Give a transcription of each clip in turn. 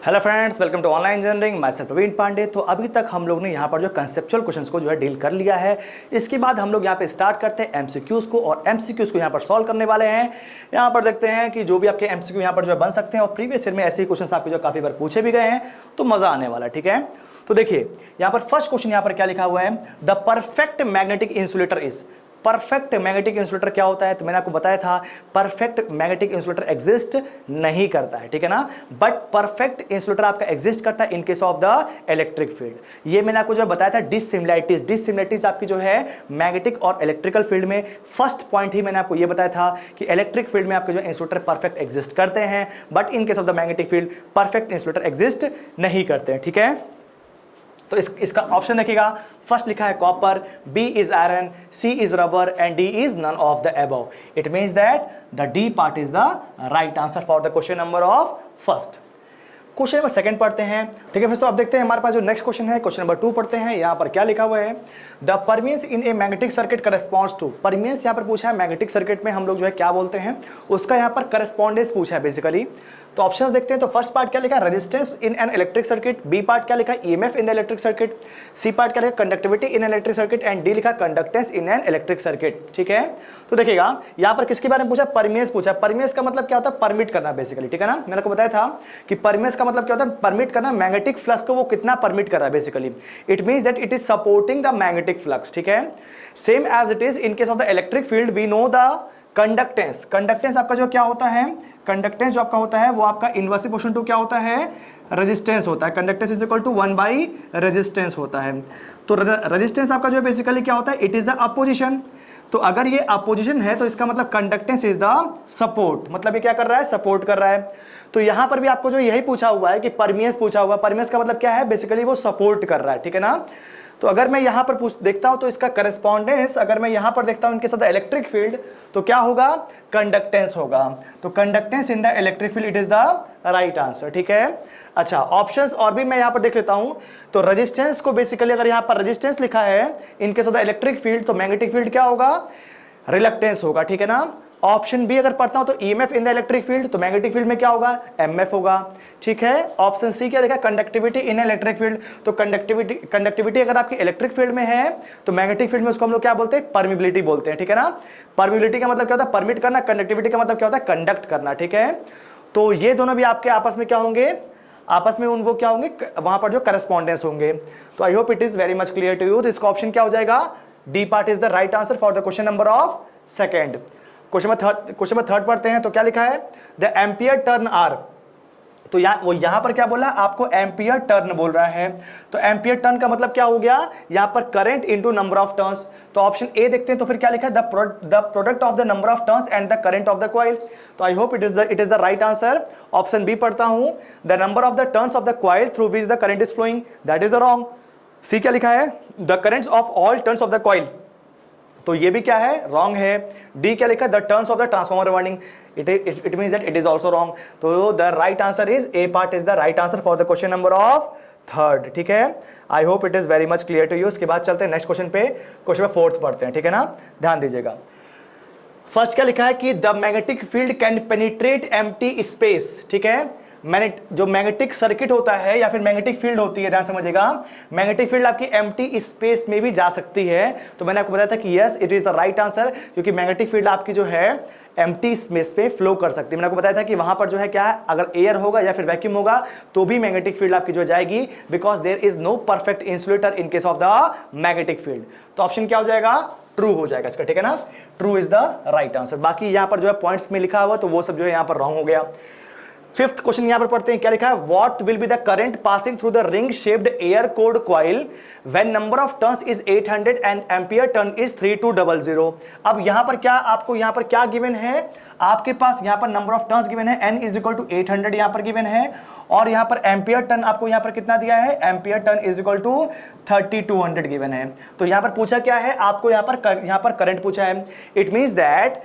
Hello friends, welcome to online engineering. मैं self Praveen Pandey. तो अभी तक हम लोग ने यहाँ पर जो कंसेप्चुअल क्वेश्चंस को जो है डील कर लिया है। इसके बाद हम लोग यहाँ पे स्टार्ट करते हैं एमसीक्यूज को, और एमसीक्यूज को यहाँ पर सॉल्व करने वाले हैं। यहाँ पर देखते हैं कि जो भी आपके एमसीक्यू यहाँ पर जो है बन सकते हैं, और प्रीवियस ईयर में ऐसे ही क्वेश्चन आपके जो काफ़ी बार पूछे भी गए हैं, तो मज़ा आने वाला है। ठीक है, तो देखिए यहाँ पर फर्स्ट क्वेश्चन यहाँ पर क्या लिखा हुआ है, the perfect magnetic insulator is. Perfect magnetic insulator क्या होता है, तो मैंने आपको बताया था परफेक्ट मैग्नेटिक इंसुलेटर एग्जिस्ट नहीं करता है, ठीक है ना। बट परफेक्ट इंसुलेटर आपका एग्जिस्ट करता है in case of the electric field. ये मैंने आपको जो बताया था डिसिमिलैरिटीज। डिसिमिलैरिटीज आपकी जो है मैग्नेटिक और इलेक्ट्रिकल फील्ड में, फर्स्ट पॉइंट ही मैंने आपको ये बताया था कि इलेक्ट्रिक फील्ड में आपके जो इंसुलेटर परफेक्ट एग्जिस्ट करते हैं, but in case of the magnetic field perfect insulator exist नहीं करते हैं, ठीक है। तो इसका ऑप्शन देखिएगा, फर्स्ट लिखा है copper, B is iron, C is rubber and D is none of the above. It means that the D part is the right answer for the question number of first. Question number second पढ़ते हैं, ठीक है। फिर तो आप देखते हैं हमारे पास जो नेक्स्ट क्वेश्चन है, क्वेश्चन नंबर 2 पढ़ते हैं। यहाँ पर क्या लिखा हुआ है, the permeance in a magnetic circuit corresponds to. Permeance यहाँ पर पूछा है, मैग्नेटिक सर्किट में हम लोग जो है क्या बोलते हैं, उसका यहाँ पर करस्पॉन्डेंस पूछा है बेसिकली। तो ऑप्शंस देखते हैं। तो फर्स्ट पार्ट क्या लिखा है, resistance in an electric circuit. B part क्या लिखा है, EMF in the electric circuit. C part क्या लिखा, conductivity in electric circuit. And D लिखा conductance in an electric circuit, ठीक है। तो देखिएगा यहाँ पर किसके बारे में पूछा, परमियंस पूछा। परमियंस का मतलब क्या होता है, परमिट करना बेसिकली, ठीक है ना। मैंने आपको बताया था कि परमियंस का मतलब क्या होता है, परमिट करना। मैग्नेटिक फ्लक्स को वो कितना परमिट कर रहा है basically, it means that it is supporting the magnetic flux, ठीक है। Same as it is in case of the electric field, we know the conductance. Conductance आपका जो क्या होता है, कंडक्टेंस जो आपका होता है वो आपका इनवर्स प्रोपोर्शनल टू क्या होता है, रेजिस्टेंस होता है। Conductance is equal to 1 resistance होता है। तो रेजिस्टेंस आपका जो है बेसिकली क्या होता है, इट इज द अपोजिशन। तो अगर ये अपोजिशन है तो इसका मतलब कंडक्टेंस इज द सपोर्ट, मतलब ये क्या कर रहा है, सपोर्ट कर रहा है। तो यहां पर भी आपको जो यही पूछा हुआ है कि परमियंस पूछा हुआ है। परमियंस का मतलब क्या है, बेसिकली वो सपोर्ट कर रहा है, ठीक है ना। तो अगर मैं यहां पर देखता हूं तो इसका करस्पॉन्डेंस, अगर मैं यहां पर देखता हूं इनके साथ इलेक्ट्रिक फील्ड, तो क्या होगा, कंडक्टेंस होगा। तो conductance in the electric field, it is the right answer, ठीक है। अच्छा, ऑप्शंस और भी मैं यहां पर देख लेता हूं। तो रेजिस्टेंस को बेसिकली अगर यहां पर रेजिस्टेंस लिखा है इनके साथ इलेक्ट्रिक फील्ड, तो मैग्नेटिक फील्ड क्या होगा, रिलक्टेंस होगा, ठीक है ना। ऑप्शन बी अगर पढ़ता हूं तो EMF in the electric field, तो मैग्नेटिक फील्ड में क्या होगा, एमएफ होगा, ठीक है। ऑप्शन सी क्या देखा, कंडक्टिविटी इन इलेक्ट्रिक फील्ड। तो कंडक्टिविटी अगर आपकी इलेक्ट्रिक फील्ड में है तो मैग्नेटिक फील्ड में उसको हम लोग क्या बोलते हैं, परमिबिलिटी बोलते हैं, ठीक है ना। परमिबिलिटी का मतलब क्या होता है, परमिट करना। कंडक्टिविटी का मतलब क्या होता है, कंडक्ट करना, ठीक है। तो ये दोनों भी आपके आपस में क्या होंगे, आपस में वो क्या होंगे, वहां पर जो करस्पॉन्डेंस होंगे। तो I hope it is very much clear to you. तो इसका ऑप्शन क्या हो जाएगा, D part is the right answer for the question number of second. Question number third पढ़ते हैं। तो क्या लिखा है, द एम्पियर टर्न आर। तो यहां पर क्या बोला, आपको एम्पियर टर्न बोल रहा है। तो एम्पियर टर्न का मतलब क्या हो गया, यहां पर current into number of turns. तो ऑप्शन ए देखते हैं। तो फिर क्या लिखा है, the product of the number of turns and the current of the coil. तो I hope it is the right answer. Option B पढ़ता हूं, the number of the turns of the coil through which the current is flowing, that is the wrong. C क्या लिखा है, the currents of all turns of the coil, तो ये भी क्या है, रॉन्ग है। डी क्या लिखा है, the turns of the transformer winding, it means that it is also wrong. तो the right answer is A part is the right answer for the question number of third, ठीक है। I hope it is very much clear to you. उसके बाद चलते हैं next question पे, question number fourth पढ़ते हैं, ठीक है ना, ध्यान दीजिएगा। फर्स्ट क्या लिखा है कि the magnetic field can penetrate empty space, ठीक है। जो मैग्नेटिक सर्किट होता है या फिर मैग्नेटिक फील्ड होती है, ध्यान समझिएगा, मैग्नेटिक फील्ड आपकी एम्प्टी स्पेस में भी जा सकती है। तो मैंने आपको बताया था कि yes it is the right answer, क्योंकि मैग्नेटिक फील्ड आपकी जो है एम्प्टी स्पेस पे फ्लो कर सकती है। मैंने आपको बताया था कि वहां पर जो है क्या है, अगर एयर होगा या फिर वैक्यूम होगा तो भी मैग्नेटिक फील्ड आपकी जो जाएगी, because there is no perfect insulator in case of the magnetic field. तो ऑप्शन क्या हो जाएगा, ट्रू हो जाएगा इसका, ठीक है ना। True is the right answer. बाकी यहां पर जो है पॉइंट्स में लिखा हुआ तो वो सब जो है यहां पर रॉन्ग हो गया। फिफ्थ क्वेश्चन यहां पर पढ़ते हैं, क्या लिखा है, what will be the current passing through the ring shaped air cored coil when number of turns is 800 and ampere turn is 3200। अब यहां पर क्या, आपको यहां पर क्या गिवन है, आपके पास यहां पर नंबर ऑफ टर्न्स गिवन है, n इज इक्वल टू 800 यहां पर गिवन है, और यहां पर एम्पियर टर्न आपको यहां पर कितना दिया है, ampere turn is equal to 3200 given है। तो यहां पर पूछा क्या है, आपको यहां पर करंट पूछा है। इट मींस दैट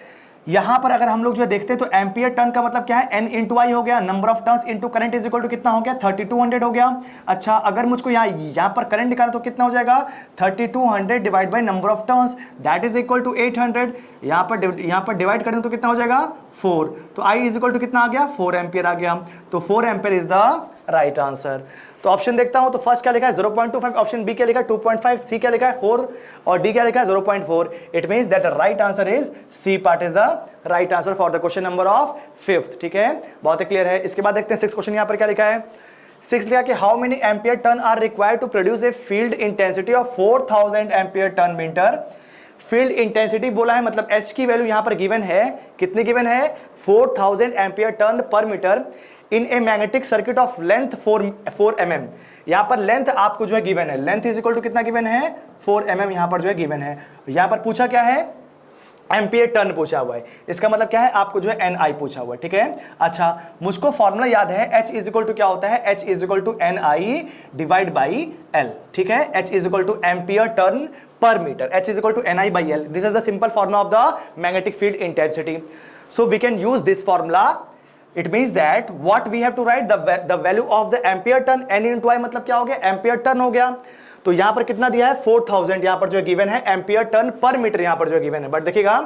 यहां पर अगर हम लोग जो देखते हैं तो एम्पियर टर्न का मतलब क्या है, n इंटू आई हो गया, number of turns into current is equal to कितना हो गया, 3200 हो गया। अच्छा, अगर मुझको यहां पर करंट निकाला तो कितना हो जाएगा, 3200 divide by number of turns that is equal to 800। यहां पर डिवाइड करें तो कितना हो जाएगा, 4। तो आई इज इक्वल टू कितना आ गया, 4 एम्पियर आ गया। तो 4 ampere is the right answer. तो ऑप्शन देखता हूं, तो फर्स्ट क्या लिखा है 0.25, ऑप्शन बी क्या लिखा है 2.5, सी क्या लिखा है 4 और डी क्या लिखा है 0.4। It means that the right answer is C part is the right answer for the question number of 5th। ठीक है, बहुत ही क्लियर है। इसके बाद देखते हैं 6th क्वेश्चन यहां पर क्या लिखा है। 6 लिखा कि how many ampere turn are required to produce a field intensity of 4000 ampere turn meter. Field intensity बोला है, मतलब एच की वैल्यू यहां पर गिवन है, कितनी गिवन है 4000 ampere turn per meter in a magnetic circuit of length 4 mm। यहां पर लेंथ आपको जो है गिवन है, लेंथ इज इक्वल टू कितना गिवन है 4 mm यहां पर जो है गिवन है। यहां पर पूछा क्या है एम्पियर टर्न पूछा हुआ है, इसका मतलब क्या है आपको जो है NI पूछा हुआ है। ठीक है, अच्छा मुझको फॉर्मूला याद है, H इज इक्वल टू क्या होता है, H is equal to NI divide by L। ठीक है, H is equal to ampere turn per meter, H is equal to NI by L. This is the simple formula of the magnetic field intensity. So we can use this formula. It means that what we have to write the value of the ampere turn N into I, मतलब क्या हो गया ampere turn हो गया। तो यहां पर कितना दिया है 4000 यहां पर जो है गिवन है, एम्पियर टर्न पर मीटर यहां पर जो है गिवन है। बट देखिएगा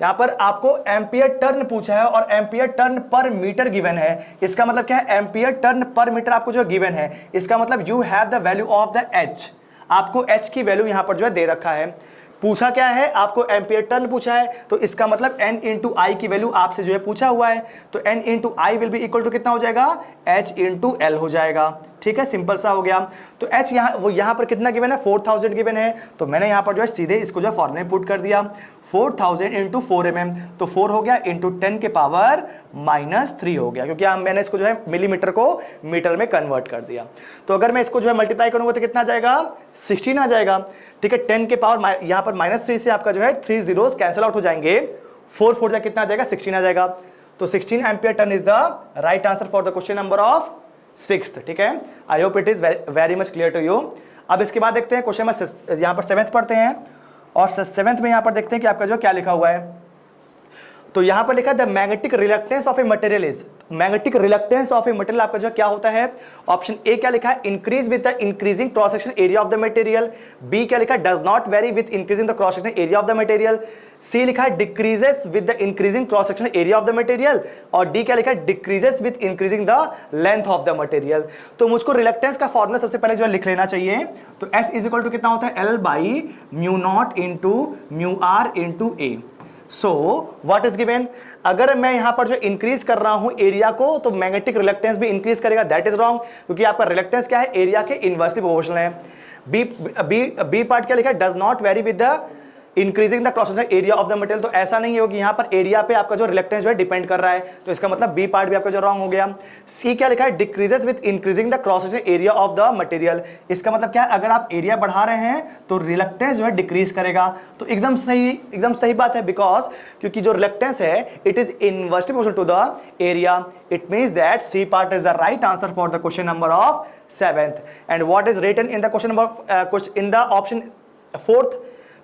यहां पर आपको एम्पियर टर्न पूछा है और ampere turn per metre given है। इसका मतलब क्या है एम्पियर टर्न पर मीटर आपको जो गिवन है, इसका मतलब you have the value of the H। आपको H की वैल्यू यहां पर जो है दे रखा है। पूछा क्या है आपको एम्पियर टर्न पूछा है, तो इसका मतलब N इंटू आई की वैल्यू आपसे जो है पूछा हुआ है, तो N into I will be equal to कितना हो जाएगा H इंटू एल हो जाएगा। ठीक है, सिंपल सा हो गया। तो H यहाँ पर कितना गिवन है 4000 गिवन है, तो मैंने यहाँ पर जो है सीधे इसको जो है फॉर्मूले में पुट कर दिया 4000 इंटू 4 mm, तो 4 हो गया इंटू 10 के पावर -3 हो गया, क्योंकि मैंने इसको जो है मिलीमीटर को मीटर में कन्वर्ट कर दिया। तो अगर मैं इसको जो है मल्टीप्लाई करूंगा तो कितना आ जाएगा 16 आ जाएगा। ठीक है, 10 के पावर यहाँ पर -3 से आपका जो है 3 zeros कैंसिल आउट हो जाएंगे, 4 4 कितना आ जाएगा 16 आ जाएगा। तो 16 ampere turn is the right answer for the question number of 6th। ठीक है, I hope it is very much clear to you. अब इसके बाद देखते हैं क्वेश्चन नंबर यहाँ पर 7th पढ़ते हैं, और 7th में यहाँ पर देखते हैं कि आपका जो क्या लिखा हुआ है। तो यहाँ पर लिखा है the magnetic reluctance of a material is, magnetic reluctance of a material आपका जो क्या होता है। ऑप्शन ए क्या लिखा है increase with the increasing cross section area of the material, B क्या लिखा है does not vary with increasing the cross section area of the material, C लिखा है decreases with the increasing cross section area of the material, और D क्या लिखा है decreases with increasing the length of the material. तो मुझको reluctance का formula सबसे पहले जो है लिख लेना चाहिए। तो एस इज इक्वल टू कितना होता है L by mu not into mu R into A. So what is given, अगर मैं यहां पर जो इंक्रीज कर रहा हूं एरिया को, तो मैग्नेटिक रिलक्टेंस भी इंक्रीज करेगा, दैट इज रॉन्ग, क्योंकि आपका रिलक्टेंस क्या है एरिया के इनवर्सली प्रोपोर्शनल है। बी पार्ट क्या लिखा है does not vary with the increasing the cross section area of the material, तो ऐसा नहीं होगी यहाँ पर एरिया पे आपका जो रिलक्टेंस जो है डिपेंड कर रहा है, तो इसका मतलब बी पार्ट भी आपका जो रॉन्ग हो गया। सी क्या लिखा है decreases with increasing the cross section area of the material, इसका मतलब क्या है अगर आप एरिया बढ़ा रहे हैं तो रिलक्टेंस जो है डिक्रीज करेगा। तो एकदम सही बात है, बिकॉज क्योंकि जो रिलक्टेंस है it is inversely proportional to the area. It means that C part is the right answer for the question number of 7th। And what is written in the question number in the option 4th,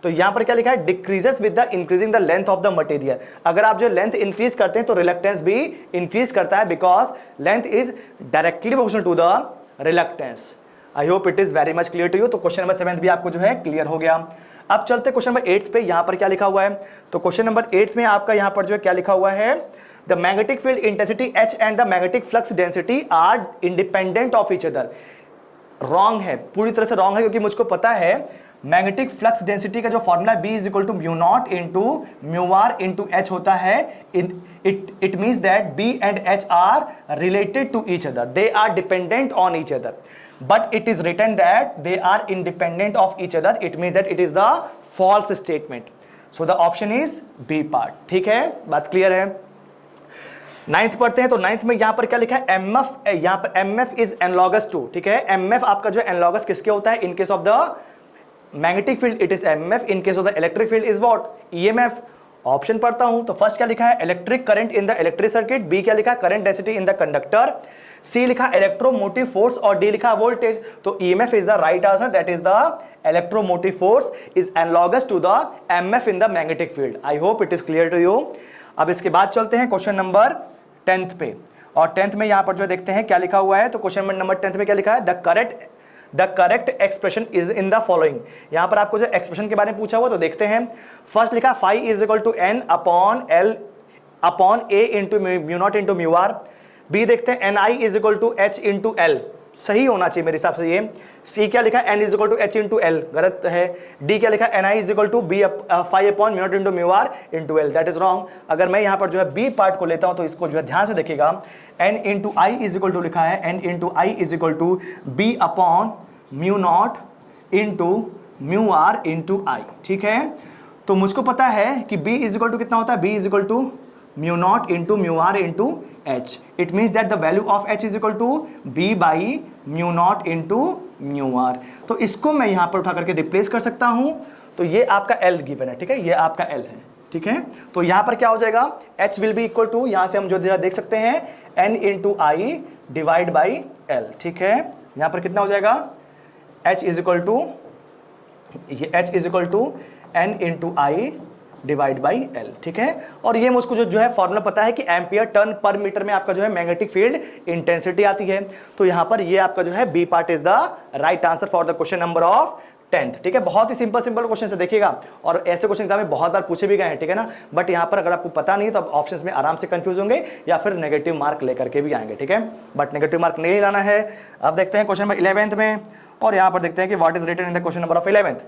तो यहां पर क्या लिखा है decreases with the increasing the length of the material. अगर आप जो length increase करते हैं तो रिलक्टेंस भी इंक्रीज करता है, because length is directly proportional to the reluctance. I hope it is very much clear to you. तो क्वेश्चन नंबर 7th भी आपको जो है क्लियर हो गया। अब चलते क्वेश्चन नंबर 8th पे, यहां पर क्या लिखा हुआ है। तो क्वेश्चन नंबर 8th में आपका यहां पर जो है क्या लिखा हुआ है, the magnetic field intensity H and the magnetic flux density are independent of each other. Wrong है, पूरी तरह से रॉन्ग है, क्योंकि मुझको पता है मैग्नेटिक फ्लक्स डेंसिटी का जो formula B is equal to mu not into mu R into H होता है। It means that B and H are related to each other, they are dependent on each other, but it is written that they are independent of each other. It means that it is the false statement. So the option is B part. ठीक है, बात clear है। 9th पढ़ते हैं, तो 9th में यहां पर क्या लिखा है MF, यहां पर MF इज एनालॉगस टू। ठीक है, MF आपका जो एनालॉगस किसके होता है, in case of the magnetic field it is MF, in case of the electric field is what EMF। Option पढ़ता हूं, तो फर्स्ट क्या लिखा है electric current in the electric circuit, B क्या लिखा है current density in the conductor, C लिखा इलेक्ट्रोमोटिव फोर्स, और डी लिखा वोल्टेज। तो EMF is the right answer, that is the electromotive force is analogous to the MF in the magnetic field. I hope it is clear to you. अब इसके बाद चलते हैं question number 10th पे, और 10th में यहां पर जो देखते हैं क्या लिखा हुआ है। तो क्वेश्चन नंबर 10th में क्या लिखा है the correct expression is in the following. यहां पर आपको जो एक्सप्रेशन के बारे में पूछा हुआ, तो देखते हैं। फर्स्ट लिखा phi is equal to N upon L upon A into mu not into mu R. B देखते हैं Ni is equal to H into L, सही होना चाहिए मेरे हिसाब से ये। सी क्या लिखा है, N is equal to H into L, गलत है। डी क्या लिखा है, Ni is equal to B 5/μ0 into μr into L, that is wrong. अगर मैं यहाँ पर जो है बी पार्ट को लेता हूँ तो इसको जो है ध्यान से देखिएगा, N into I is equal to लिखा है, N into I is equal to b/μ0 into μr into I, ठीक है। तो मुझको पता है कि b इज इक्वल टू कितना होता है, b is equal to μ0 into μr into h। It means that the value of h is equal to b by μ0 into μr। तो इसको मैं यहाँ पर उठा करके रिप्लेस कर सकता हूँ। तो ये आपका L गिवन है, ठीक है, ये आपका L है, ठीक है। तो यहाँ पर क्या हो जाएगा, h will be equal to, यहाँ से हम जो देख सकते हैं n into I divide by L, ठीक है। यहाँ पर कितना हो जाएगा, h इज इक्वल टू, ये h is equal to n into I divide by L, ठीक है। और ये मुझको जो है फॉर्मूला पता है कि एम्पियर टर्न पर मीटर में आपका जो है मैग्नेटिक फील्ड इंटेंसिटी आती है। तो यहाँ पर ये आपका जो है B part is the right answer for the question number of 10th, ठीक है। बहुत ही सिंपल क्वेश्चन से देखिएगा, और ऐसे क्वेश्चन एग्जाम में बहुत बार पूछे भी गए हैं, ठीक है ना। बट यहाँ पर अगर आपको पता नहीं तो आप ऑप्शंस में आराम से कंफ्यूज होंगे या फिर नेगेटिव मार्क लेकर के भी आएंगे, ठीक है। बट नेगेटिव मार्क नहीं लाना है। अब देखते हैं क्वेश्चन नंबर 11th में, और यहाँ पर देखते हैं कि what is written in the question number of 11th।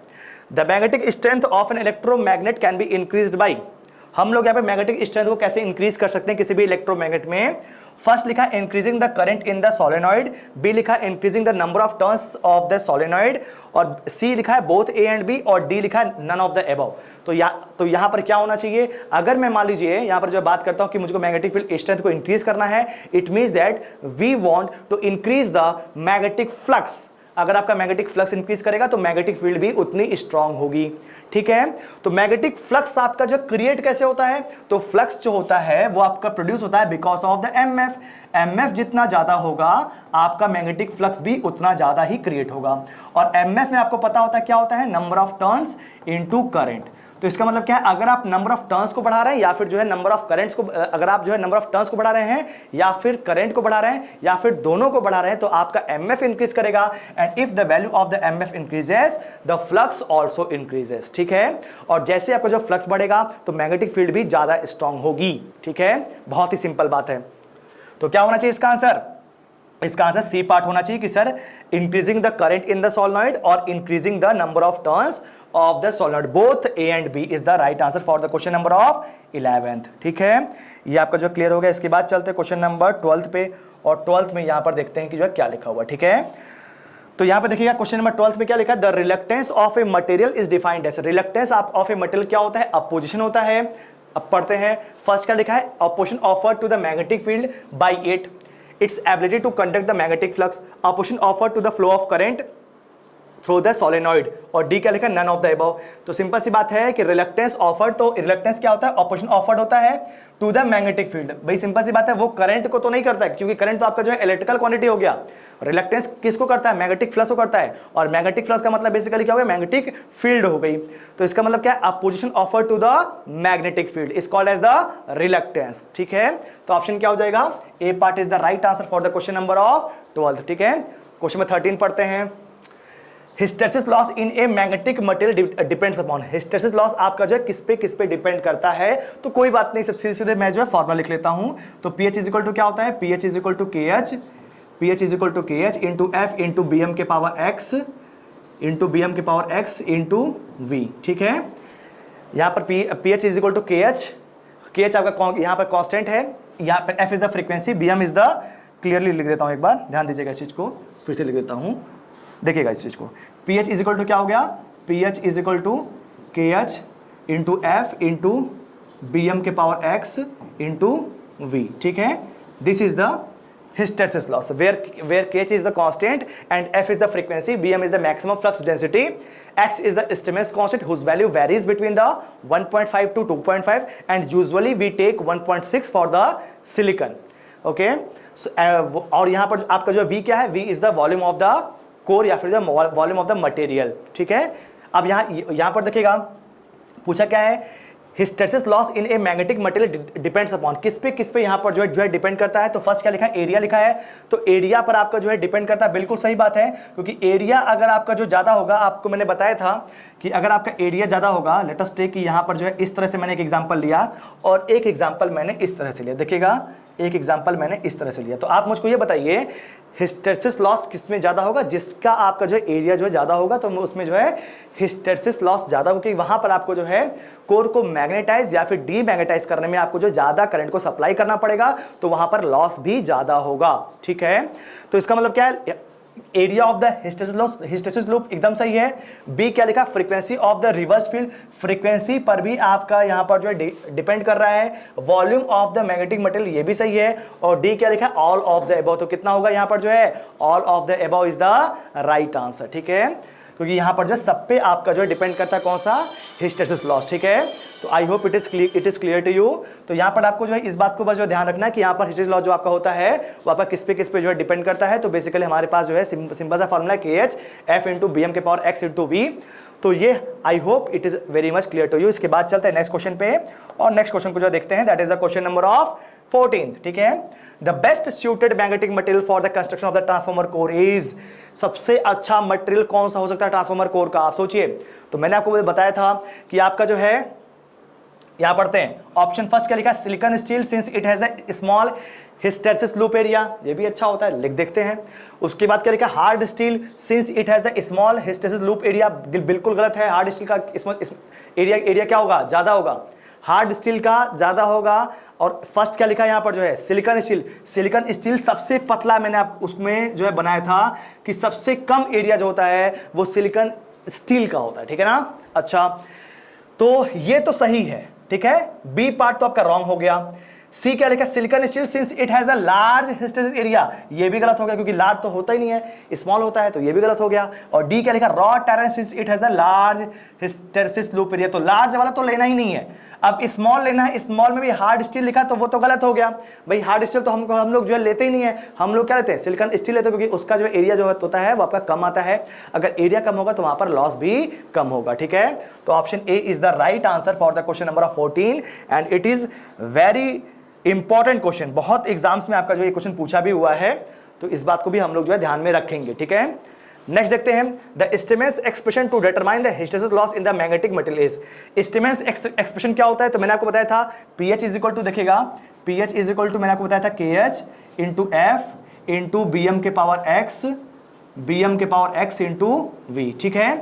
The magnetic strength of an electromagnet can be increased by, हम लोग यहाँ पे मैग्नेटिक स्ट्रेंथ को कैसे इंक्रीज कर सकते हैं किसी भी इलेक्ट्रोमैग्नेट में। फर्स्ट लिखा increasing the current in the solenoid, B लिखा increasing the number of turns of the solenoid, और सी लिखा है बोथ ए एंड बी, और डी लिखा है नन ऑफ द अबव। तो यहाँ पर क्या होना चाहिए, अगर मैं मान लीजिए यहाँ पर जो बात करता हूँ कि मुझको मैग्नेटिक फील्ड स्ट्रेंथ को इंक्रीज करना है, it means that we want to increase the magnetic flux. अगर आपका मैग्नेटिक फ्लक्स इंक्रीज करेगा तो मैग्नेटिक फील्ड भी उतनी स्ट्रांग होगी, ठीक है। तो मैग्नेटिक फ्लक्स आपका जो क्रिएट कैसे होता है, तो फ्लक्स जो होता है वो आपका प्रोड्यूस होता है because of the MF. MF जितना ज्यादा होगा आपका मैग्नेटिक फ्लक्स भी उतना ज्यादा ही क्रिएट होगा। और एमएफ में आपको पता होता है क्या होता है, number of turns into current. तो इसका मतलब क्या है, अगर आप नंबर ऑफ टर्न्स को बढ़ा रहे हैं या फिर जो है नंबर ऑफ करंट्स को, अगर आप जो है नंबर ऑफ टर्न्स को बढ़ा रहे हैं या फिर करंट को बढ़ा रहे हैं या फिर दोनों को बढ़ा रहे हैं, तो आपका एमएफ इंक्रीज करेगा। And if the value of the MF increases the flux also increases, ठीक है। और जैसे आपका जो फ्लक्स बढ़ेगा तो मैग्नेटिक फील्ड भी ज्यादा स्ट्रांग होगी, ठीक है। बहुत ही सिंपल बात है। तो क्या होना चाहिए इसका आंसर, इसका आंसर सी पार्ट होना चाहिए कि sir increasing the current in the solenoid और increasing the number of turns of the solenoid, both A and B is the right answer for the question number of 11th, ठीक है। ये आपका जो clear हो गया। इसके बाद चलते हैं क्वेश्चन नंबर 12th पे, और 12th में यहां पर देखते हैं कि जो है क्या लिखा हुआ, ठीक है। तो यहां पर देखिएगा क्वेश्चन नंबर 12th में क्या लिखा है, the reluctance of a material is defined as, reluctance of a material क्या होता है, अपोजिशन होता है। अब पढ़ते हैं, फर्स्ट क्या लिखा है, opposition offered to the magnetic field by it, its ability to conduct the magnetic flux, opposition offered to the flow of current through the solenoid, और डी क्या लिखा है, none of the above। तो simple सी बात है कि reluctance offered, तो रिलक्टेंस क्या होता है, ऑपोजिशन ऑफर्ड होता है टू द मैग्नेटिक फील्ड। भाई सिंपल सी बात है, वो करंट को तो नहीं करता है क्योंकि करंट तो आपका जो है इलेक्ट्रिकल क्वांटिटी हो गया। रिलक्टेंस किसको करता है, मैग्नेटिक फ्लक्स को करता है, और मैग्नेटिक फ्लक्स का मतलब बेसिकली क्या हो गया, मैग्नेटिक फील्ड हो गई। तो इसका मतलब क्या है, opposition offered to the magnetic field is called as the reluctance, ठीक है। तो ऑप्शन क्या हो जाएगा, A part is the right answer for the question number of 12th, ठीक है। क्वेश्चन नंबर 13 पढ़ते हैं। Hysteresis loss in a magnetic material depends upon, hysteresis loss आपका जो है किस पे डिपेंड करता है, तो कोई बात नहीं, सबसे सीधे मैं जो है फॉर्मूला लिख लेता हूं। तो पीएच इज इक्वल टू क्या होता है, pH is equal to KH, pH is equal to KH into F into B M के power X into B M के पावर एक्स इंटू वी, ठीक है। यहाँ पर pH is equal to KH, KH आपका यहाँ पर कॉन्स्टेंट है, यहाँ पर F is the frequency, B M is the, clearly लिख देता हूँ एक बार, ध्यान दीजिएगा इस चीज को, फिर से लिख देता हूँ, देखिएगा इस चीज को। पीएच इज इक्वल टू क्या हो गया, PH is equal to KH into F into B M के पावर एक्स इंटू वी, ठीक है। This is the hysteresis loss where kh is the constant and f is the frequency, bm is the maximum flux density, x is the Steinmetz constant whose value varies between the 1.5 to 2.5 and usually we take 1.6 for the silicon, okay। so और यहाँ पर आपका जो v क्या है, v is the volume of the core या फिर जो volume of the material, ठीक है। अब यहाँ पर देखिएगा पूछा क्या है, hysteresis loss in a magnetic material depends upon, किस पे यहाँ पर जो है डिपेंड करता है। तो फर्स्ट क्या लिखा है, एरिया लिखा है, तो एरिया पर आपका जो है डिपेंड करता है, बिल्कुल सही बात है, क्योंकि एरिया अगर आपका जो ज़्यादा होगा, आपको मैंने बताया था कि अगर आपका एरिया ज़्यादा होगा, लेट अस टेक कि यहाँ पर जो है इस तरह से मैंने एक एग्जाम्पल लिया और एक एग्जाम्पल मैंने इस तरह से लिया, देखिएगा एक एग्जांपल मैंने इस तरह से लिया। तो आप मुझको ये बताइए हिस्टैरिसीस लॉस किसमें ज़्यादा होगा, जिसका आपका जो है एरिया जो है ज़्यादा होगा तो उसमें जो है हिस्टैरिसीस लॉस ज़्यादा होगा, क्योंकि वहाँ पर आपको जो है कोर को मैग्नेटाइज या फिर डीमैग्नेटाइज करने में आपको जो ज़्यादा करंट को सप्लाई करना पड़ेगा, तो वहाँ पर लॉस भी ज़्यादा होगा। ठीक है, तो इसका मतलब क्या है, area of the hysteresis loop एकदम सही है। बी क्या लिखा, frequency of the reverse field, frequency पर भी आपका यहां पर जो है डिपेंड कर रहा है। Volume of the magnetic material ये भी सही है। और डी क्या लिखा, ऑल ऑफ द अबव, तो कितना होगा यहां पर जो है all of the above is the right answer. ठीक है, क्योंकि यहां पर जो सब पे आपका जो है डिपेंड करता है कौन सा, हिस्टैरिसीस लॉस। ठीक है, तो I hope it is clear to you. तो यहाँ पर आपको जो है इस बात को बस जो ध्यान रखना है कि यहाँ पर हिस्टैरिसीस लॉस जो आपका होता है वो आपका किस पे जो है डिपेंड करता है। तो बेसिकली हमारे पास जो है सिंपल सा formula KH F into BM के पावर X इंटू V। तो ये I hope it is very much clear to you. इसके बाद चलते हैं नेक्स्ट क्वेश्चन पे, और नेक्स्ट क्वेश्चन को जो देखते हैं that is the question number of 14। ठीक है, the best suited magnetic material for the construction of the transformer core is, सबसे अच्छा मटेरियल कौन सा हो सकता है ट्रांसफॉर्मर कोर का, आप सोचिए। तो मैंने आपको बताया था कि आपका जो है यहां पढ़ते हैं ऑप्शन फर्स्ट क्या लिखा, silicon steel since it has the small hysteresis loop area, ये भी अच्छा होता है, लिख देखते हैं। उसके बाद क्या लिखा, hard steel since it has the small hysteresis loop area, बिल्कुल गलत है। हार्ड स्टील का एरिया क्या होगा, ज्यादा होगा, हार्ड स्टील का ज्यादा होगा। और फर्स्ट क्या लिखा है यहां पर जो है सिलिकॉन स्टील, सिलिकॉन स्टील सबसे पतला, मैंने आप उसमें जो है बनाया था कि सबसे कम एरिया जो होता है वो सिलिकॉन स्टील का होता है। ठीक है ना, अच्छा तो ये तो सही है। ठीक है, बी पार्ट तो आपका रॉन्ग हो गया। सी क्या लिखा, silicon steel since it has a large hysteresis area, ये भी गलत हो गया क्योंकि लार्ज तो होता ही नहीं है, स्मॉल होता है, तो ये भी गलत हो गया। और डी क्या लिखा, rod iron since it has a large hysteresis loop area, तो लार्ज वाला तो लेना ही नहीं है, अब स्मॉल लेना है। स्मॉल में भी हार्ड स्टील लिखा तो वो तो गलत हो गया भाई, हार्ड स्टील तो हम लोग जो है लेते ही नहीं है, हम लोग क्या लेते हैं, सिलिकॉन स्टील लेते हैं, क्योंकि उसका जो एरिया जो होता है वो आपका कम आता है। अगर एरिया कम होगा तो वहां पर लॉस भी कम होगा। ठीक है, तो option A is the right answer for the question number 14 and it is very important question, बहुत एग्जाम्स में आपका जो ये क्वेश्चन पूछा भी हुआ है, तो इस बात को भी हम लोग जो है ध्यान में रखेंगे। ठीक है, नेक्स्ट देखते हैं, the Steinmetz expression to determine the hysteresis loss in the magnetic material is, Steinmetz expression क्या होता है, तो मैंने आपको बताया था pH इज इक्वल टू, देखिएगा pH इज इक्वल टू मैंने आपको बताया था KH into F into BM के पावर X इंटू V। ठीक है,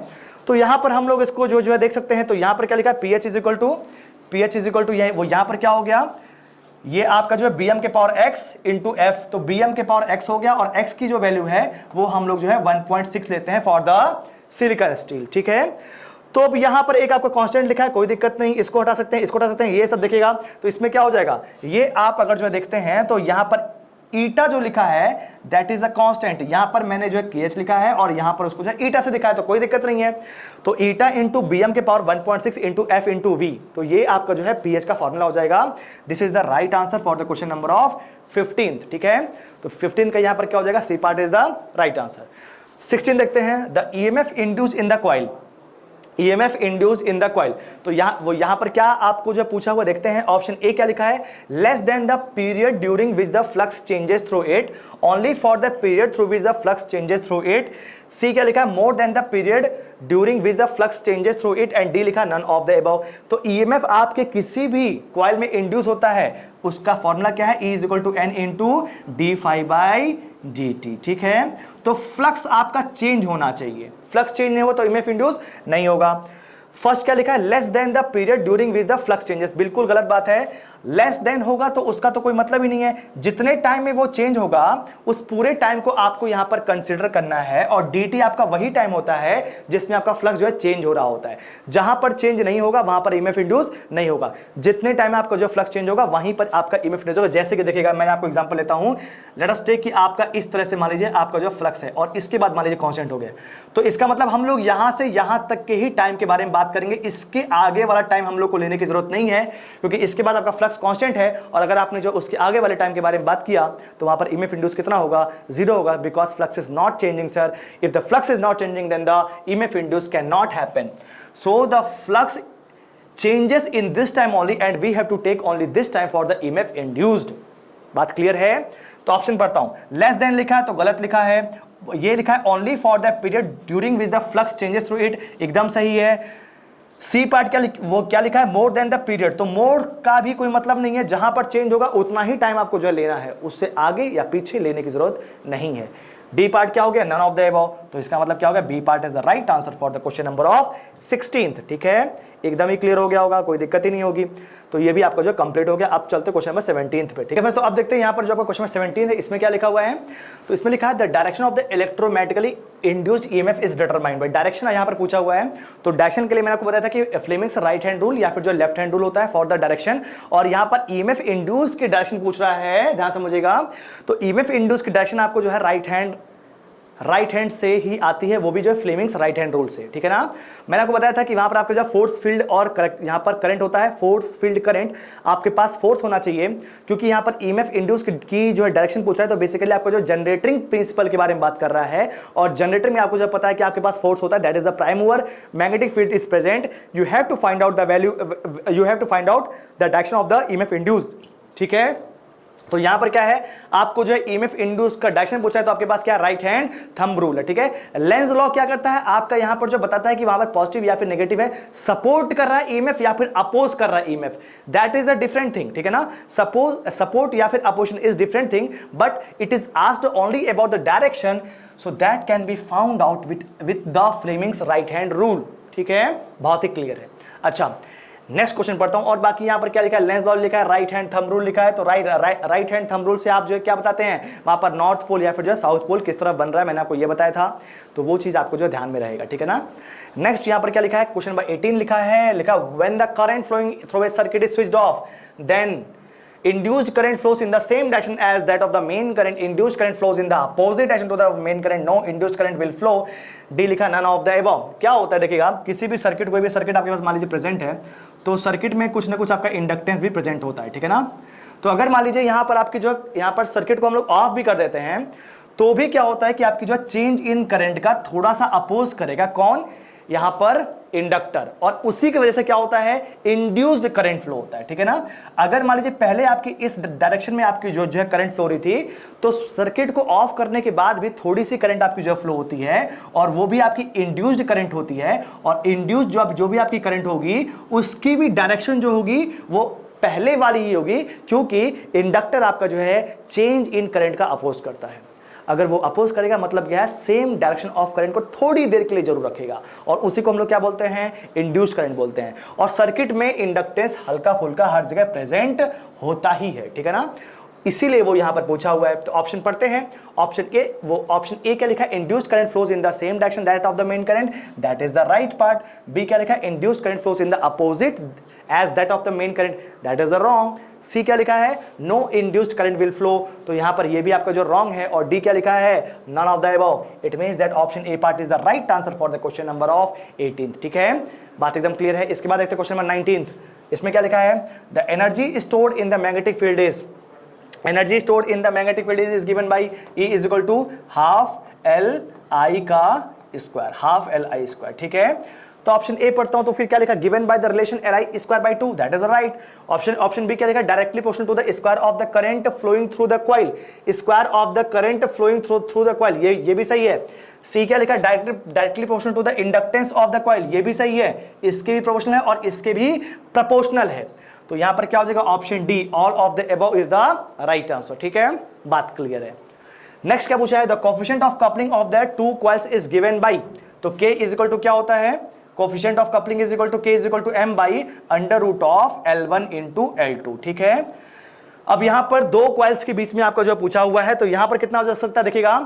तो यहां पर हम लोग इसको जो है देख सकते हैं, तो यहां पर क्या लिखा है, pH इज इक्वल टू वो यहां पर क्या हो गया, ये आपका जो है BM के पावर X इंटू F, तो BM के पावर X हो गया, और X की जो वैल्यू है वो हम लोग जो है 1.6 लेते हैं फॉर द सिलिकॉन स्टील। ठीक है, तो अब यहां पर एक आपका कांस्टेंट लिखा है, कोई दिक्कत नहीं, इसको हटा सकते हैं, इसको हटा सकते हैं, ये सब देखिएगा। तो इसमें क्या हो जाएगा, ये आप अगर जो है देखते हैं तो यहां पर ईटा जो लिखा है दैट इज अ कांस्टेंट, यहां पर मैंने जो है KH लिखा है और यहां पर उसको जो है ईटा से दिखा है, तो कोई दिक्कत नहीं है। तो ईटा इंटू BM के power 1.6 into F into V, तो ये आपका जो है pH का फॉर्मूला हो जाएगा। This is the right answer for the question number of 15। ठीक है, तो 15 का यहां पर क्या हो जाएगा, C part is the right answer. 16 देखते हैं, the EMF induce in the coil, EMF induced in the coil, तो यहां पर क्या आपको जो पूछा हुआ देखते हैं, ऑप्शन ए क्या लिखा है, less than the period during which the flux changes through it, only for the period through which the flux changes through it. C क्या लिखा है, more than the period during which the flux changes through it, and D लिखा none of the above. तो EMF आपके किसी भी coil में induce होता है, उसका फॉर्मूला क्या है, E is equal to N into D phi by D T. ठीक है, तो फ्लक्स आपका चेंज होना चाहिए, फ्लक्स चेंज नहीं हो तो EMF इंड्यूस नहीं होगा। फर्स्ट क्या लिखा है, less than the period during which the flux changes, बिल्कुल गलत बात है, लेस देन होगा तो उसका तो कोई मतलब ही नहीं है, जितने टाइम में वो चेंज होगा उस पूरे टाइम को आपको यहां पर कंसीडर करना है, और dt आपका वही टाइम होता है जिसमें आपका फ्लक्स जो है चेंज हो रहा होता है। जहां पर चेंज नहीं होगा वहां पर EMF इंड्यूस नहीं होगा, जितने टाइम में आपका जो फ्लक्स चेंज होगा वहीं पर आपका EMF इंड्यूस होगा। जैसे कि देखिएगा, मैं आपको एग्जांपल लेता हूं, लेट अस टेक कि आपका इस तरह से मान लीजिए आपका जो फ्लक्स है और इसके बाद मान लीजिए कांस्टेंट हो गया, तो इसका मतलब हम लोग यहां से यहां तक के ही टाइम के बारे में बात करेंगे, इसके आगे वाला टाइम हम लोग को लेने की जरूरत नहीं है, क्योंकि इसके बाद आपका फ्लक्स कांस्टेंट है, और अगर आपने जो उसके आगे वाले टाइम के बारे में बात किया तो वहां पर EMF इंड्यूस कितना होगा, 0 होगा, because flux is not changing sir. If the flux is not changing then the EMF induce can not happen, so the flux changes in this time only and we have to take only this time for the EMF induced. बात clear है? तो option पढ़ता हूं, less than लिखा है तो गलत लिखा है, ये लिखा है only for the period during which the flux changes through it, एकदम सही है। सी पार्ट वो क्या लिखा है, मोर देन द पीरियड, तो मोर का भी कोई मतलब नहीं है, जहां पर चेंज होगा उतना ही टाइम आपको जो है लेना है, उससे आगे या पीछे लेने की जरूरत नहीं है। डी पार्ट क्या हो गया, नन ऑफ द अबव, तो इसका मतलब क्या हो गया, B part is the right answer for the question number of 16th। ठीक है, एकदम ही क्लियर हो गया होगा, कोई दिक्कत ही नहीं होगी। तो ये भी आपका जो कंप्लीट हो गया। अब चलते क्वेश्चन नंबर 17th पे। ठीक है, तो अब देखते हैं यहाँ पर जो आपका क्वेश्चन नंबर 17 है, इसमें क्या लिखा हुआ है, तो इसमें लिखा है the direction of the electromagnetically induced EMF is determined by, direction यहाँ पर पूछा हुआ है। तो डायरेक्शन के लिए मैंने आपको बताया था कि फ्लेमिंग्स राइट हैंड रूल या फिर जो लेफ्ट हैंड रूल होता है फॉर द डायरेक्शन, और यहाँ पर ईएमएफ इंड्यूस की डायरेक्शन पूछ रहा है, ध्यान समझिएगा। तो ईएमएफ इंड्यूस की डायरेक्शन आपको जो है राइट हैंड से ही आती है, वो भी जो है फ्लेमिंग्स राइट हैंड रूल से। ठीक है ना, मैंने आपको बताया था कि वहां पर आपका जो फोर्स फील्ड और यहां पर करंट होता है, फोर्स फील्ड करंट, आपके पास फोर्स होना चाहिए, क्योंकि यहां पर ईएमएफ इंड्यूस की जो है डायरेक्शन पूछ रहा है। तो बेसिकली आपको जो जनरेटिंग प्रिंसिपल के बारे में बात कर रहा है, और जनरेटर में आपको जो पता है कि आपके पास फोर्स होता है, that is the prime mover, magnetic field is present, you have to find out the value, you have to find out the direction of the EMF induce. ठीक है, तो यहां पर क्या है, आपको जो है ईएमएफ इंड्यूस का डायरेक्शन पूछा है, तो आपके पास क्या राइट हैंड थंब रूल है। ठीक है, लेंज लॉ क्या करता है, आपका यहां पर जो बताता है कि वहां पर पॉजिटिव या फिर नेगेटिव है, सपोर्ट कर रहा है ईएमएफ या फिर अपोज कर रहा है EMF, that is a different thing. ठीक है ना, सपोर्ट या फिर opposition is different thing, but it is asked only about the direction, so that can be found out with the Fleming's right hand rule. ठीक है, बहुत ही clear है। अच्छा, नेक्स्ट क्वेश्चन पढ़ता हूं, और बाकी यहां पर क्या लिखा है, लेंस लॉ लिखा है, राइट हैंड थंब रूल लिखा है। तो राइट हैंड थंब रूल से आप जो है क्या बताते हैं, वहां पर नॉर्थ पोल या फिर जो है साउथ पोल किस तरफ बन रहा है, मैंने आपको ये बताया था, तो वो चीज आपको जो ध्यान में रहेगा। ठीक है ना, नेक्स्ट यहां पर क्या लिखा है, क्वेश्चन नंबर 18 लिखा है, when the current flowing through a circuit is switched off, then induced current flows in the same direction as that of the main current, induced current flows in the opposite direction to the main current, no induced current will flow, D लिखा none of the above। क्या होता है देखिएगा, किसी भी circuit, कोई भी circuit आपके पास मान लीजिए प्रेजेंट है, तो सर्किट में कुछ ना कुछ आपका इंडक्टेंस भी प्रेजेंट होता है। ठीक है ना, तो अगर मान लीजिए यहाँ पर आपकी जो यहाँ पर सर्किट को हम लोग ऑफ भी कर देते हैं, तो भी क्या होता है कि आपकी जो चेंज इन करंट का थोड़ा सा अपोज करेगा कौन, यहां पर इंडक्टर, और उसी की वजह से क्या होता है, इंड्यूस्ड करंट फ्लो होता है। ठीक है ना, अगर मान लीजिए पहले आपकी इस डायरेक्शन में आपकी जो है करंट फ्लो रही थी, तो सर्किट को ऑफ करने के बाद भी थोड़ी सी करंट आपकी जो फ्लो होती है, और वो भी आपकी इंड्यूस्ड करंट होती है, और इंड्यूस्ड जो भी आपकी करंट होगी उसकी भी डायरेक्शन जो होगी वो पहले वाली ही होगी, क्योंकि इंडक्टर आपका जो है चेंज इन करंट का अपोज करता है। अगर वो अपोज करेगा मतलब क्या है, सेम डायरेक्शन ऑफ करंट को थोड़ी देर के लिए जरूर रखेगा, और उसी को हम लोग क्या बोलते हैं, इंड्यूस करंट बोलते हैं। और सर्किट में इंडक्टेंस हल्का फुल्का हर जगह प्रेजेंट होता ही है। ठीक है ना, इसीलिए वो यहां पर पूछा हुआ है। तो ऑप्शन पढ़ते हैं, ऑप्शन ए, वो ऑप्शन ए क्या लिखा है, induced current flows in the same direction that of the main current, that is the right part. B क्या लिखा है, induced current flows in the opposite as that of the main current, that is the wrong. C क्या लिखा है, no induced current will flow, तो यहां पर ये भी आपका जो रॉन्ग है। और डी क्या लिखा है, none of the above. It means that option A part is the right answer for the question number of 18। ठीक है, बात एकदम क्लियर है। इसके बाद देखते हैं क्वेश्चन नंबर 19। इसमें क्या लिखा है, the energy stored in the magnetic field is, energy stored in the magnetic field is given by E is equal to half LI का स्क्वायर, हाफ LI स्क्वायर। ठीक है, तो ऑप्शन ए पढ़ता हूं, तो फिर क्या लिखा, given by the relation LI square by 2, that is right. Option B क्या लिखा, directly proportional to the square of the current flowing through the coil, square of the current flowing through the coil, ये भी सही है। C क्या लिखा, directly proportional to the inductance of the coil, ये भी सही है, इसके भी प्रोपोर्शनल है और इसके भी प्रोपोर्शनल है। तो यहां पर क्या हो जाएगा, option D, all of the above is the right answer. ठीक है, बात क्लियर है। नेक्स्ट क्या पूछा है, the coefficient of coupling of the two coils is given by, तो K इज इक्वल टू क्या होता है, coefficient of coupling is equal to K is equal to M by under root of L1 into L2। ठीक है, अब यहां पर दो कॉइल्स के बीच में आपका जो पूछा हुआ है, तो यहां पर कितना हो जा सकता है, देखिएगा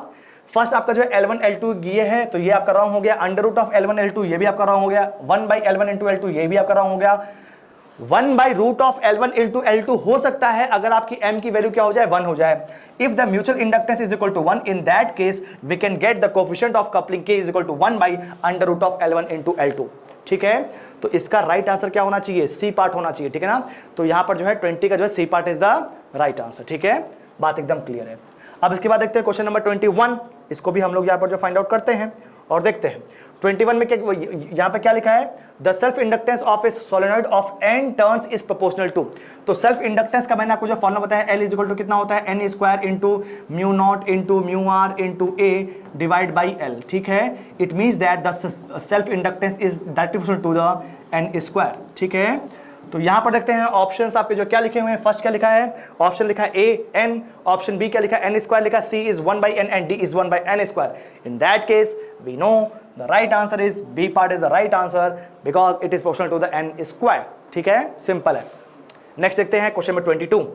फर्स्ट आपका जो है L1 L2 ये है, तो ये आपका रॉन्ग हो गया। Under root of L1 L2 ये भी आपका रॉन्ग हो गया। 1 बाई L1 इंटू L2 ये भी आपका रॉन्ग हो गया। 1 by root of L1 into L2 हो सकता है अगर आपकी M की वैल्यू क्या हो जाए, 1 हो जाए। If the mutual inductance is equal to 1, in that case we can get the coefficient of coupling K is equal to 1 by under root of L1 into L2। ठीक है, तो इसका राइट आंसर क्या होना चाहिए, सी पार्ट होना चाहिए। ठीक है ना, तो यहां पर जो है 20 का जो है C part is the right answer. ठीक है, बात एकदम क्लियर है। अब इसके बाद देखते हैं क्वेश्चन नंबर 21, इसको भी हम लोग यहां पर जो फाइंड आउट करते हैं। और देखते हैं 21 में क्या, यहाँ पे क्या लिखा है, the self inductance of a solenoid of n turns is proportional to. तो सेल्फ इंडक्टेंस का मैंने आपको जो फॉर्मूला बताया, L इज इक्वल टू कितना होता है, n square into mu not into mu R into A divide by L, ठीक है। It means that the self inductance is directly proportional to the n square, ठीक है। तो यहां पर देखते हैं ऑप्शंस आपके जो क्या लिखे हुए हैं। फर्स्ट क्या लिखा है, ऑप्शन लिखा है ए n, ऑप्शन बी क्या लिखा है, n स्क्वायर लिखा, C is 1/n and D is 1/n square. In that case we know the right answer is B part is the right answer because it is proportional to the n square, ठीक है, simple है। Next देखते हैं question number 22।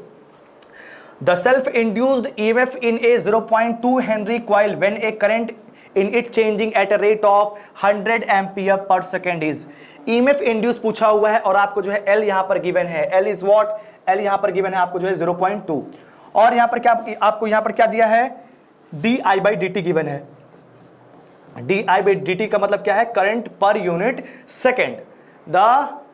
The self induced EMF in a 0.2 Henry coil when a current in it changing at a rate of 100 ampere per second is। EMF induce पूछा हुआ है और आपको जो है L यहां पर गिवन है, L इज व्हाट, L यहां पर गिवन है आपको जो है 0.2 और यहां पर क्या आपको यहां पर क्या दिया है, di/dt गिवन है। di/dt का मतलब क्या है, current per unit second, the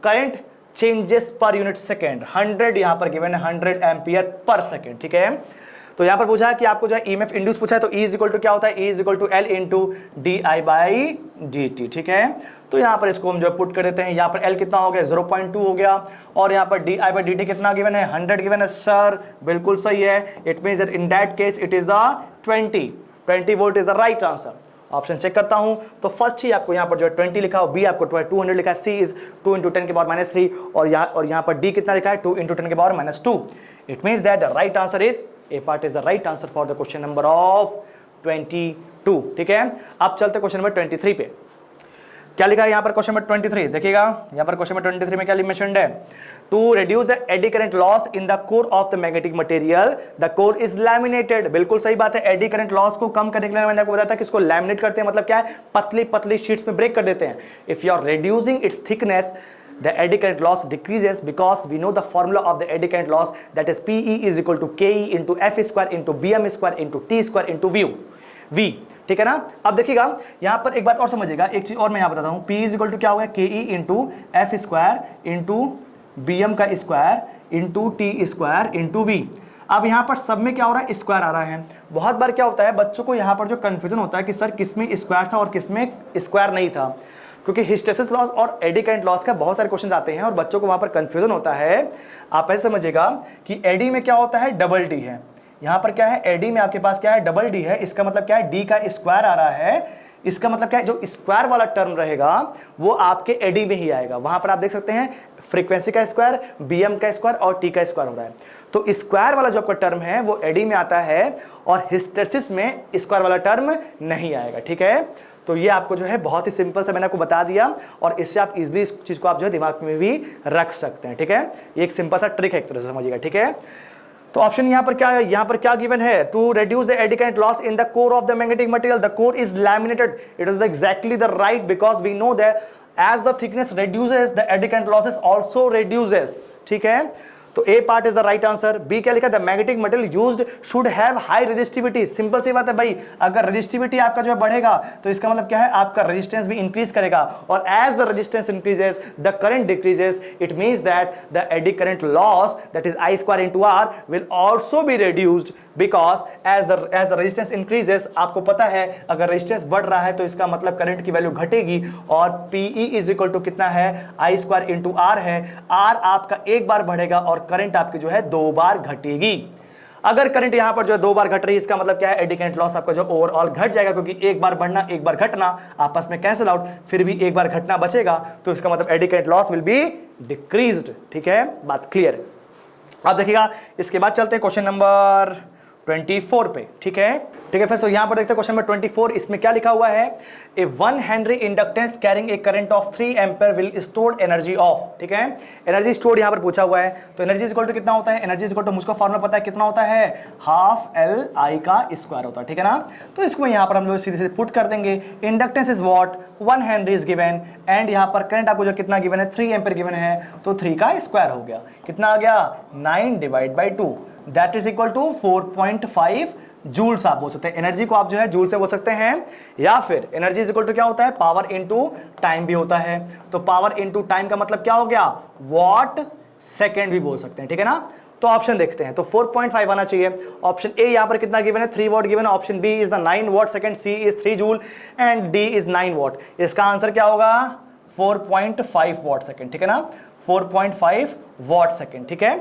current changes per unit second, 100 यहां पर गिवन है, 100 एम्पियर पर सेकेंड, ठीक है। तो यहां पर पूछा है कि आपको जो है EMF इंड्यूस पूछा है, तो E इज इक्वल टू क्या होता है, E is equal to L into di/dt, ठीक है। तो यहां पर इसको हम जो पुट कर देते हैं, यहां पर L कितना हो गया, 0.2 हो गया और यहां पर di/dt कितना गिवन है, 100 गिवन है। सर बिल्कुल सही है, it means that in that case it is the 20 volt is the right answer. Option check करता हूं तो फर्स्ट ही आपको यहां पर जो है 20 लिखा हो, बी आपको 200 लिखा है, सी इज 2 × 10 के पावर -3 और यहां पर डी कितना लिखा है, 2 × 10 के power -2। It means that the right answer is A part is the right answer for the question number of 22, ठीक है। अब चलते क्वेश्चन नंबर 23 पे। क्या लिखा है यहां पर क्वेश्चन नंबर 23, देखिएगा यहां पर क्वेश्चन नंबर 23 में क्या मेंशन्ड है, to reduce the eddy current loss in the core of the magnetic material the core is laminated. बिल्कुल सही बात है, एडी करंट लॉस को कम करने के लिए मैंने आपको बताया था कि इसको लैमिनेट करते हैं, मतलब क्या है, पतली पतली शीट्स में ब्रेक कर देते हैं। If you are reducing its thickness the eddy current loss decreases because we know the formula of the eddy current loss, that is PE is equal to KE into F square into BM square into T square into V, ठीक है ना। अब देखिएगा यहां पर एक बात और समझिएगा, एक चीज और मैं यहां बताता हूं, P इज इक्वल टू क्या होगा, KE into F square into BM का square into T square into V। अब यहां पर सब में क्या हो रहा है, स्क्वायर आ रहा है। बहुत बार क्या होता है बच्चों को यहां पर जो कंफ्यूजन होता है कि सर किसमें स्क्वायर था और किसमें स्क्वायर नहीं था, क्योंकि हिस्टेरेसिस लॉस और एडी करंट लॉस का बहुत सारे क्वेश्चन आते हैं और बच्चों को वहां पर कंफ्यूजन होता है। आप ऐसे समझिएगा कि एडी में क्या होता है, डबल डी है, यहां पर क्या है, एडी में आपके पास क्या है, डबल डी है। इसका मतलब क्या है, डी का स्क्वायर आ रहा है, इसका मतलब क्या है, जो स्क्वायर वाला टर्म रहेगा वो आपके एडी में ही आएगा। वहां पर आप देख सकते हैं फ्रीक्वेंसी का स्क्वायर, बीएम का स्क्वायर और टी का स्क्वायर हो रहा है। तो स्क्वायर वाला जो आपका टर्म है वो एडी में आता है और हिस्टेरेसिस में स्क्वायर वाला टर्म नहीं आएगा, ठीक है। तो ये आपको जो है बहुत ही सिंपल सा मैंने आपको बता दिया और इससे आप इजीली इस चीज को आप जो है दिमाग में भी रख सकते हैं, ठीक है। ये एक सिंपल सा ट्रिक है एक तरह से समझिएगा, ठीक है। तो ऑप्शन यहां पर क्या है, यहां पर क्या गिवन है, to reduce the eddy current loss in the core of the magnetic material the core is laminated. It is exactly the right because we know that as the thickness reduces the eddy current losses also reduces, ठीक है। तो A part is the right answer. B क्या लिखा, the magnetic material used should have high resistivity. Simple सी बात है भाई, अगर रेजिस्टिविटी आपका जो है बढ़ेगा तो इसका मतलब क्या है, आपका रेजिस्टेंस भी इंक्रीज करेगा और as the resistance increases the current decreases. It means that the eddy current loss that is I square into R will also be reduced because as the resistance increases. आपको पता है अगर resistance बढ़ रहा है तो इसका मतलब करंट की वैल्यू घटेगी और PE इज इक्वल टू कितना है, I स्क्वायर इंटू R है। R आपका एक बार बढ़ेगा और करंट आपकी जो है 2 बार घटेगी। अगर करंट यहां पर जो है 2 बार घट रही है इसका मतलब क्या है, एडी करंट लॉस आपका जो ओवरऑल घट जाएगा, क्योंकि एक बार बढ़ना एक बार घटना आपस में कैंसिल आउट, फिर भी एक बार घटना बचेगा, तो इसका मतलब AD current loss will be decreased, ठीक है, बात क्लियर है। अब देखिएगा इसके बाद चलते हैं क्वेश्चन नंबर 24 पे, ठीक है। ठीक है फ्रेंड्स, तो यहां पर देखते हैं क्वेश्चन नंबर 24। इसमें क्या लिखा हुआ है, ए 1 Henry inductance carrying a current of 3 ampere will stored energy of, ठीक है। एनर्जी स्टोर्ड यहां पर पूछा हुआ है, तो एनर्जी इक्वल टू कितना होता है, एनर्जी इक्वल टू मुझको फॉर्मूला पता है कितना होता है, हाफ LI का स्क्वायर होता है, ठीक है ना। तो इसको यहां पर हम लोग सीधे सीधे पुट कर देंगे। Inductance is what, 1 Henry is given and यहां पर करंट आपको जो कितना गिवन है, 3 एम्पीयर गिवन है, तो 3 का स्क्वायर हो गया, कितना आ गया, 9 divide by 2 that is equal to 4.5 joules. आप बोल सकते हैं एनर्जी को आप जो है जूल से बोल सकते हैं, या फिर एनर्जी इज इक्वल टू क्या होता है, पावर इनटू टाइम भी होता है। तो पावर इनटू टाइम का मतलब क्या हो गया, वॉट सेकेंड भी बोल सकते हैं, ठीक है ना। तो ऑप्शन देखते हैं, तो 4.5 आना चाहिए। ऑप्शन ए यहाँ पर कितना गिवन है, 3 वॉट गिवन है। Option B is the 9 watt second, C is 3 joule and D is 9 watt. इसका आंसर क्या होगा, 4.5 वॉट सेकंड, ठीक है ना, 4.5 वॉट सेकंड, ठीक है।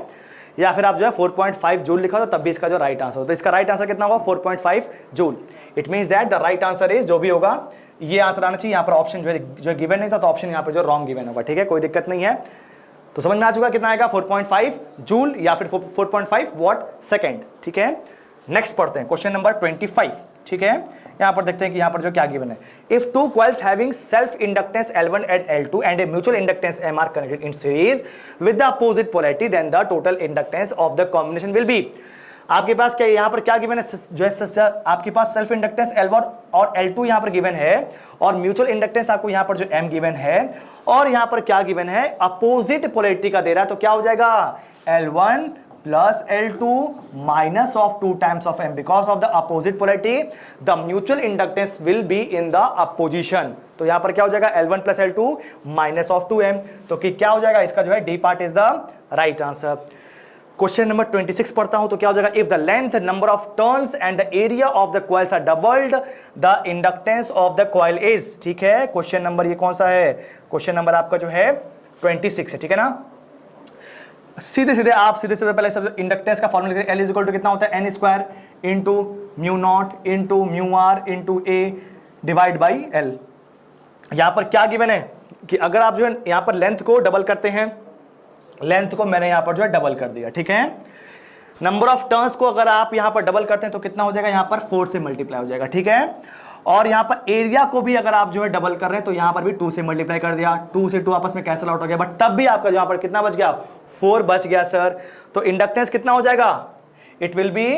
या फिर आप जो है 4.5 जूल लिखा तो तब भी इसका जो राइट आंसर होता है। इसका राइट आंसर कितना होगा, 4.5 joule. It means that the right answer is, जो भी होगा ये आंसर आना चाहिए। यहाँ पर ऑप्शन जो गिवन नहीं था तो ऑप्शन यहाँ पर जो रॉन्ग गिवन होगा, ठीक है, कोई दिक्कत नहीं है। तो समझ में आ चुका कितना आएगा, 4.5 जूल या फिर 4.5 वॉट सेकंड, ठीक है। नेक्स्ट पढ़ते हैं क्वेश्चन नंबर 25, ठीक है। यहां पर देखते हैं कि यहां पर जो क्या गिवन है, if two coils having self inductance L1 and L2 and a mutual inductance M are connected in series with the opposite polarity then the total inductance of the combination will be. आपके पास क्या यहां पर क्या given है, जो है आपके पास सेल्फ इंडक्टेंस L1 और L2 यहां पर गिवन है और म्यूचुअल इंडक्टेंस आपको यहां पर जो M गिवन है और यहां पर क्या गिवन है, अपोजिट पोलैरिटी का दे रहा है। तो क्या हो जाएगा, L1 plus L2 minus of 2 times of M because of the opposite polarity the mutual inductance will be in the opposition। तो यहां पर क्या हो जाएगा, L1 plus L2 minus of 2M। तो कि क्या हो जाएगा, इसका जो है D part is the right answer। Question number 26 पढ़ता हूं, तो क्या हो जाएगा, if the length number of turns and the area of the coils are doubled the inductance of the coil is, ठीक है। क्वेश्चन नंबर ये कौन सा है, क्वेश्चन नंबर आपका जो है 26 है, ठीक है ना। सीधे सीधे पहले सब इंडक्टेंस का फॉर्मूला लिखते हैं, L इज इक्वल टू कितना होता है, N square into mu not into mu R into A divide by L। यहां पर क्या गिवन है कि अगर आप जो है यहां पर लेंथ को डबल करते हैं, लेंथ को मैंने यहां पर जो है डबल कर दिया, ठीक है। नंबर ऑफ टर्न्स को अगर आप यहां पर डबल करते हैं तो कितना हो जाएगा, यहां पर 4 से मल्टीप्लाई हो जाएगा, ठीक है। और यहां पर एरिया को भी अगर आप जो है डबल कर रहे हैं तो यहां पर भी 2 से मल्टीप्लाई कर दिया, 2 से 2 आपस में कैंसिल आउट हो गया, बट तब भी आपका यहां पर कितना बच गया, 4 बच गया सर। तो इंडक्टेंस कितना हो जाएगा, इट विल बी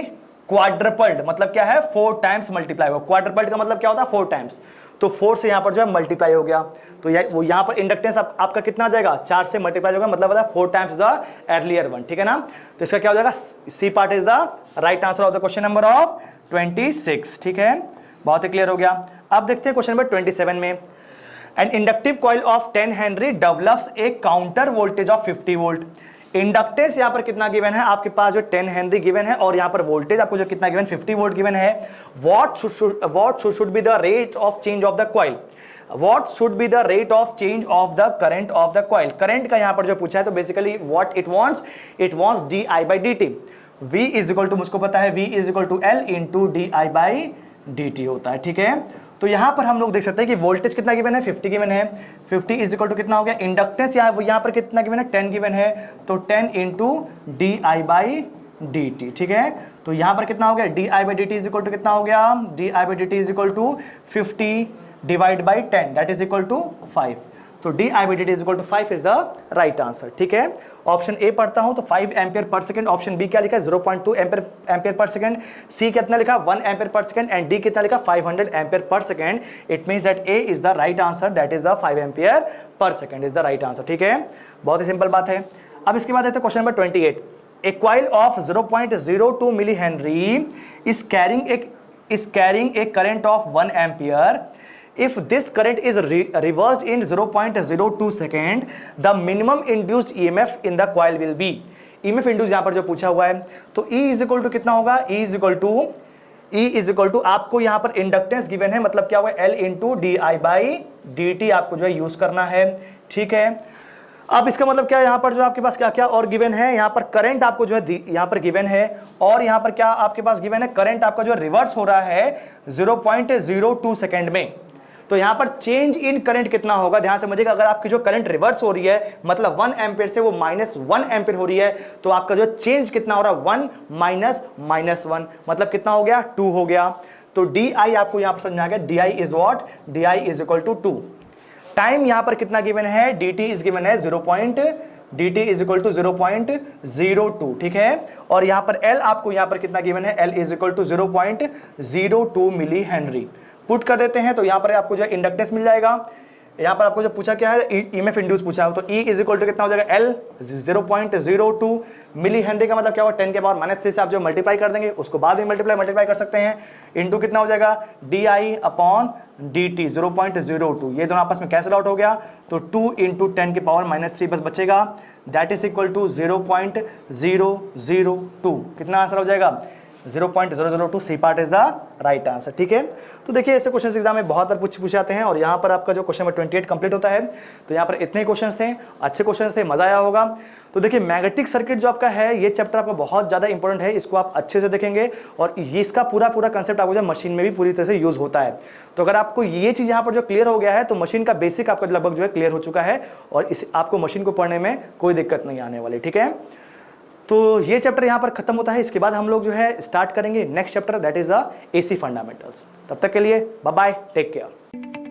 क्वाड्रपल्ड, मतलब क्या है, 4 टाइम्स मल्टीप्लाई हो। क्वाड्रपल्ड का मतलब क्या होता है, 4 टाइम्स। तो 4 से यहां पर जो है मल्टीप्लाई हो गया, तो वो यहां पर इंडक्टेंस आपका कितना आ जाएगा, 4 से मल्टीप्लाई होगा, मतलब 4 टाइम्स द अर्लियर वन, ठीक है ना। तो इसका क्या हो जाएगा, C part is the right answer of the question number of 26, ठीक है, बहुत ही क्लियर हो गया। अब देखते हैं क्वेश्चन नंबर 27 में, an inductive coil of 10 henry develops a counter voltage of 50 volt. Inductance यहां पर कितना गिवन है, आपके पास जो 10 हेनरी गिवन है और यहां पर वोल्टेज आपको जो कितना गिवन, 50 वोल्ट गिवन है। What should be the rate of change of the coil, what should be the rate of change of the current of the coil. Current का यहां पर जो पूछा है तो basically what it wants di/dt। v is equal to, मुझको पता है v is equal to L into di/dt होता है, ठीक है। तो यहां पर हम लोग देख सकते हैं कि वोल्टेज कितना गिवन है, 50 गिवन है, 50 इज इक्वल टू कितना हो गया, इंडक्टेंस यहां पर कितना गिवन है, 10 गिवन है, तो 10 इंटू di/dt, ठीक है। तो यहां पर कितना हो गया, di/dt इज इक्वल टू कितना हो गया, di/dt is equal to 50 divide by 10 that is equal to 5। तो di/dt is equal to 5 is the right answer, ठीक है। ऑप्शन ए पढ़ता हूं तो 5 ampere per second, option B क्या लिखा है 0.2 एम्पियर पर सेकंड, सी कितना लिखा 1 ampere per second and D कितना लिखा 500 ampere per second. It means that A is the right answer, that is the 5 ampere per second is the right answer, ठीक है। बहुत ही सिंपल बात है। अब इसके बाद देखते हैं question number 28, a coil of 0.02 milli henry is carrying a current of 1 ampere. If this current is reversed in 0.02 second, the minimum induced EMF in the coil will be। EMF induced यहाँ पर जो पूछा हुआ है तो E is equal to कितना होगा, E is equal to आपको यहाँ पर इंडक्टेंस गिवन है, मतलब क्या होगा L इंटू di/dt आपको जो है यूज करना है, ठीक है। अब इसका मतलब क्या है, यहाँ पर जो आपके पास क्या क्या और गिवन है, यहाँ पर करंट आपको जो है यहाँ पर गिवन है और यहाँ पर क्या आपके पास गिवन है, करंट आपका जो रिवर्स हो रहा है 0.02 सेकेंड में। तो यहां पर चेंज इन करंट कितना होगा, ध्यान समझिएगा। अगर आपकी जो करंट रिवर्स हो रही है मतलब 1 एम्पियर से वो -1 एम्पियर हो रही है, तो आपका जो चेंज कितना हो रहा है 1 माइनस 1 मतलब कितना हो गया, 2 हो गया। तो डी आई आपको यहां पर समझ आ गया, D I is what, D I is equal to 2। Time यहां पर कितना गिवन है, डी टी इज गिवन है dt इज इक्वल टू 0.02, ठीक है। और यहां पर L आपको यहां पर कितना गिवन है, L is equal to 0.02 milli henry. Put कर देते हैं तो यहां पर आपको जो इंडक्टेंस मिल जाएगा, यहाँ पर आपको जो पूछा क्या है, ईएमएफ इंड्यूस पूछा है, तो E इज इक्वल टू कितना हो जाएगा, L 0.02 मिली हेनरी का मतलब क्या होगा 10 के पावर -3 से आप जो मल्टीप्लाई कर देंगे उसको बाद में मल्टीप्लाई कर सकते हैं, इनटू कितना हो जाएगा DI/dt 0.02, ये दोनों आपस में कैंसिल आउट हो गया, तो 2 × 10 के पावर -3 बस बचेगा, दैट इज इक्वल टू 0.002, कितना आंसर हो जाएगा 0.002, C part is the right answer. ठीक है, तो देखिए ऐसे क्वेश्चन एग्जाम में बहुत बार पूछे जाते हैं और यहाँ पर आपका जो क्वेश्चन नंबर 28 कंप्लीट होता है। तो यहाँ पर इतने क्वेश्चन थे, अच्छे क्वेश्चन थे, मजा आया होगा। तो देखिए मैग्नेटिक सर्किट जो आपका है ये चैप्टर आपका बहुत ज़्यादा इंपॉर्टेंट है, इसको आप अच्छे से देखेंगे और ये इसका पूरा कंसेप्ट आपको जो मशीन में भी पूरी तरह से यूज होता है। तो अगर आपको ये चीज़ यहाँ पर जो क्लियर हो गया है तो मशीन का बेसिक आपका लगभग जो है क्लियर हो चुका है और इस आपको मशीन को पढ़ने में कोई दिक्कत नहीं आने वाली। ठीक है, तो ये चैप्टर यहाँ पर खत्म होता है, इसके बाद हम लोग जो है स्टार्ट करेंगे next chapter, that is the AC fundamentals. तब तक के लिए बाय बाय, टेक केयर।